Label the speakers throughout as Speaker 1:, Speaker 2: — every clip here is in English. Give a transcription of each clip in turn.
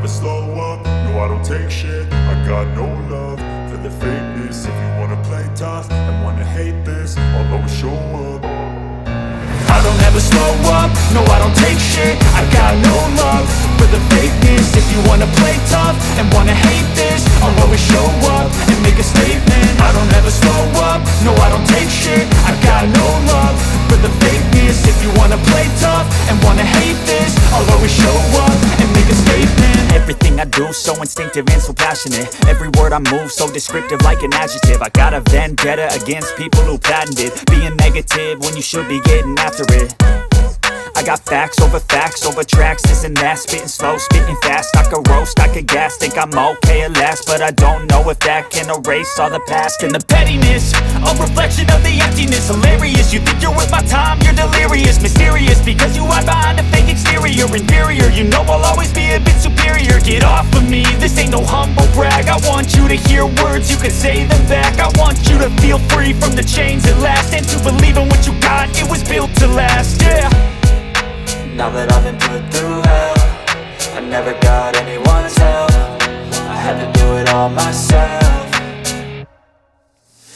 Speaker 1: slow up, no I don't take shit. I got no love for the fakeness. If you wanna play tough and wanna hate this, I'll always show up. I don't ever slow up, no I don't take shit. I got no love for the fakeness. If you wanna play tough and wanna hate this, I'll always show up and make a statement. I don't ever slow up, no I don't take shit. I got no love for the fakeness. If you wanna play tough and wanna hate this, I'll always show up and make a statement.
Speaker 2: Everything I do so instinctive and so passionate. Every word I move so descriptive like an adjective. I got a vendetta against people who patented being negative when you should be getting after it. I got facts over tracks, this and that. Spitting slow, spitting fast, I could roast, I could gas. Think I'm okay at last, but I don't know if that can erase all the past. And the pettiness, a reflection of the emptiness. Hilarious, you think you're worth my time, you're delirious. Mysterious, because you hide behind a fake exterior. Inferior, you know I'll always be a bit superior. Get off of me, this ain't no humble brag. I want you to hear words, you can say them back. I want you to feel free from the chains at last, and to believe in what you got, it was built to last, yeah.
Speaker 3: Now that I've been put through hell, I never got anyone's help. I had to do it all myself.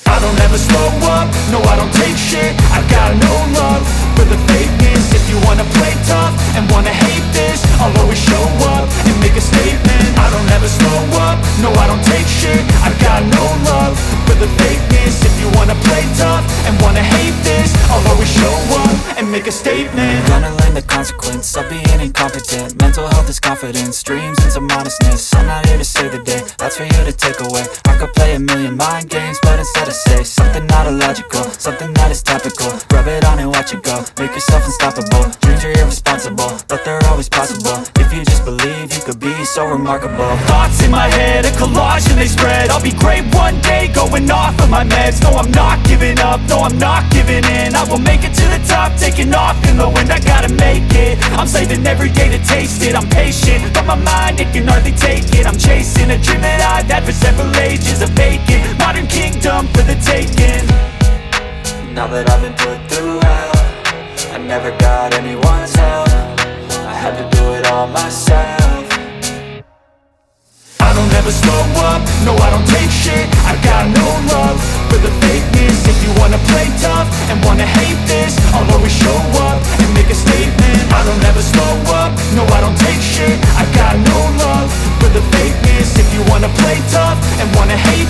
Speaker 1: I don't ever slow up, no I don't take shit. I got no love for the fakeness. If you wanna play tough and wanna hate this, I'll always show up and make a statement. I don't ever slow up, no I don't take shit. I got no love for the fakeness. If you wanna play tough and wanna hate this, I'll always show up and make a statement.
Speaker 3: Gonna learn the consequence of being incompetent. Mental health is confidence, dreams and some honestness. I'm not here to save the day, that's for you to take away. I could play a million mind games, but instead I say something not illogical, something that is topical. Rub it on and watch it go, make yourself unstoppable. Dreams are irresponsible, but they're always possible. If you just believe, you could be so remarkable.
Speaker 2: Thoughts in my head, a collage and they spread. I'll be great one day, going off of my meds. No, I'm not giving up, no, I'm not giving in. I will make it to the top, taking off in the wind. I gotta make it, I'm saving every day to taste it. I'm patient, but my mind, it can hardly take it. I'm chasing a dream that I've had for several ages. A vacant, modern kingdom for the taking.
Speaker 3: Now that I've been put through hell, I never got anyone's help. I had to do it all myself.
Speaker 1: I don't ever slow up, no I don't take shit. I got no love for the fakeness. If you wanna play tough and wanna hate this, I'll always show up and make a statement. I don't ever slow up, no I don't take shit. I got no love for the fakeness. If you wanna play tough and wanna hate